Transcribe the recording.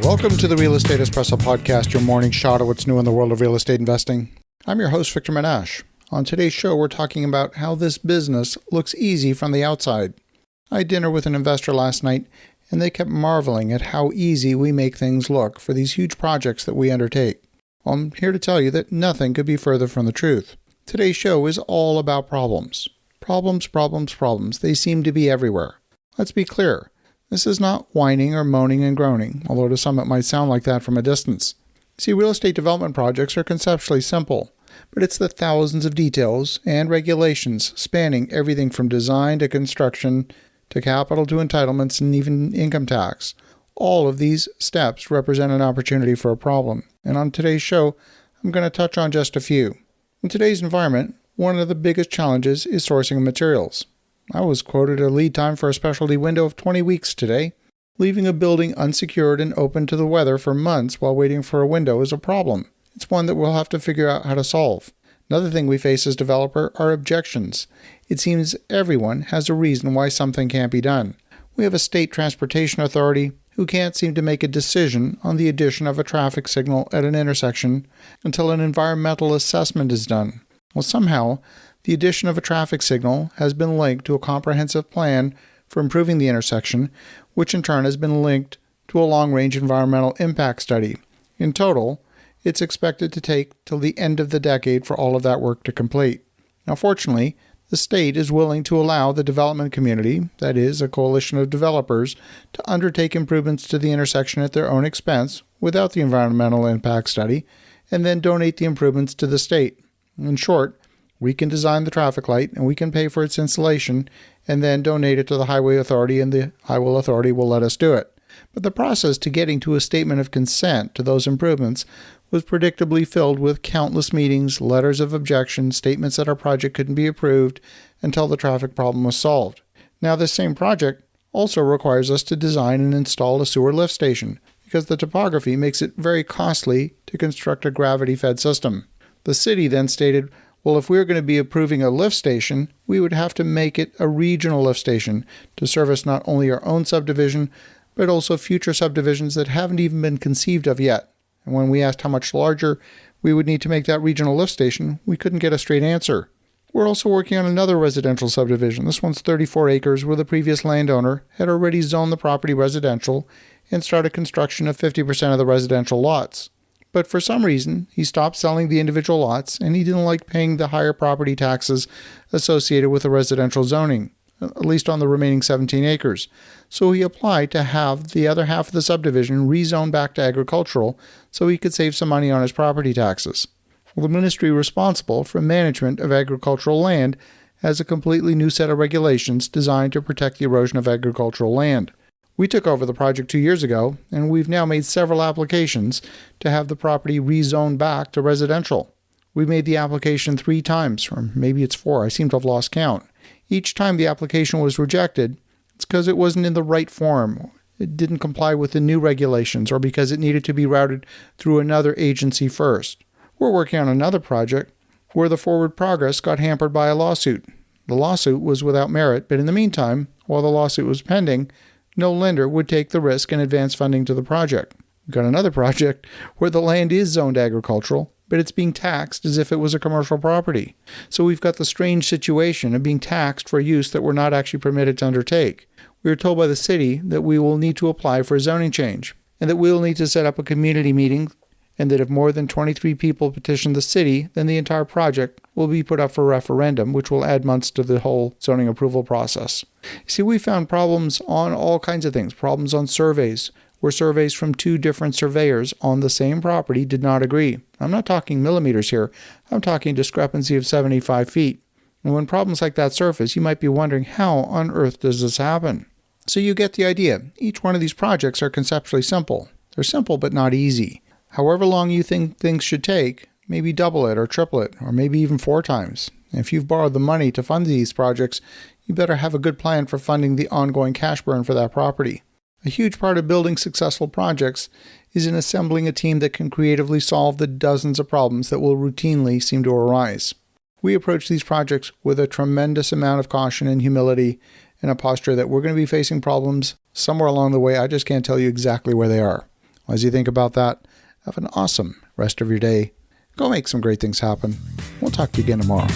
Welcome to the Real Estate Espresso Podcast, your morning shot of what's new in the world of real estate investing. I'm your host, Victor Menashe. On today's show, we're talking about how this business looks easy from the outside. I had dinner with an investor last night, and they kept marveling at how easy we make things look for these huge projects that we undertake. Well, I'm here to tell you that nothing could be further from the truth. Today's show is all about problems. Problems. They seem to be everywhere. Let's be clear. This is not whining or moaning and groaning, although to some it might sound like that from a distance. See, real estate development projects are conceptually simple, but it's the thousands of details and regulations spanning everything from design to construction to capital to entitlements and even income tax. All of these steps represent an opportunity for a problem, and on today's show, I'm going to touch on just a few. In today's environment, one of the biggest challenges is sourcing materials. I was quoted a lead time for a specialty window of 20 weeks today. Leaving a building unsecured and open to the weather for months while waiting for a window is a problem. It's one that we'll have to figure out how to solve. Another thing we face as developer are objections. It seems everyone has a reason why something can't be done. We have a state transportation authority who can't seem to make a decision on the addition of a traffic signal at an intersection until an environmental assessment is done. Well, somehow, the addition of a traffic signal has been linked to a comprehensive plan for improving the intersection, which in turn has been linked to a long-range environmental impact study. In total, it's expected to take till the end of the decade for all of that work to complete. Now, fortunately, the state is willing to allow the development community, that is, a coalition of developers, to undertake improvements to the intersection at their own expense without the environmental impact study, and then donate the improvements to the state. In short, we can design the traffic light and we can pay for its installation and then donate it to the highway authority, and the highway authority will let us do it. But the process to getting to a statement of consent to those improvements was predictably filled with countless meetings, letters of objection, statements that our project couldn't be approved until the traffic problem was solved. Now, this same project also requires us to design and install a sewer lift station because the topography makes it very costly to construct a gravity-fed system. The city then stated, well, if we were going to be approving a lift station, we would have to make it a regional lift station to service not only our own subdivision, but also future subdivisions that haven't even been conceived of yet. And when we asked how much larger we would need to make that regional lift station, we couldn't get a straight answer. We're also working on another residential subdivision. This one's 34 acres where the previous landowner had already zoned the property residential and started construction of 50% of the residential lots. But for some reason, he stopped selling the individual lots and he didn't like paying the higher property taxes associated with the residential zoning, at least on the remaining 17 acres. So he applied to have the other half of the subdivision rezoned back to agricultural so he could save some money on his property taxes. Well, the ministry responsible for management of agricultural land has a completely new set of regulations designed to protect the erosion of agricultural land. We took over the project 2 years ago, and we've now made several applications to have the property rezoned back to residential. We made the application 3 times, or maybe it's 4, I seem to have lost count. Each time the application was rejected, it's because it wasn't in the right form, it didn't comply with the new regulations, or because it needed to be routed through another agency first. We're working on another project where the forward progress got hampered by a lawsuit. The lawsuit was without merit, but in the meantime, while the lawsuit was pending, no lender would take the risk and advance funding to the project. We've got another project where the land is zoned agricultural, but it's being taxed as if it was a commercial property. So we've got the strange situation of being taxed for use that we're not actually permitted to undertake. We were told by the city that we will need to apply for a zoning change, and that we will need to set up a community meeting, and that if more than 23 people petition the city, then the entire project will be put up for referendum, which will add months to the whole zoning approval process. See, we found problems on all kinds of things. Problems on surveys, where surveys from 2 different surveyors on the same property did not agree. I'm not talking millimeters here. I'm talking discrepancy of 75 feet. And when problems like that surface, you might be wondering, how on earth does this happen? So you get the idea. Each one of these projects are conceptually simple. They're simple but not easy. However long you think things should take, maybe double it or triple it, or maybe even 4 times. And if you've borrowed the money to fund these projects, you better have a good plan for funding the ongoing cash burn for that property. A huge part of building successful projects is in assembling a team that can creatively solve the dozens of problems that will routinely seem to arise. We approach these projects with a tremendous amount of caution and humility and a posture that we're going to be facing problems somewhere along the way. I just can't tell you exactly where they are. As you think about that, have an awesome rest of your day. Go make some great things happen. We'll talk to you again tomorrow.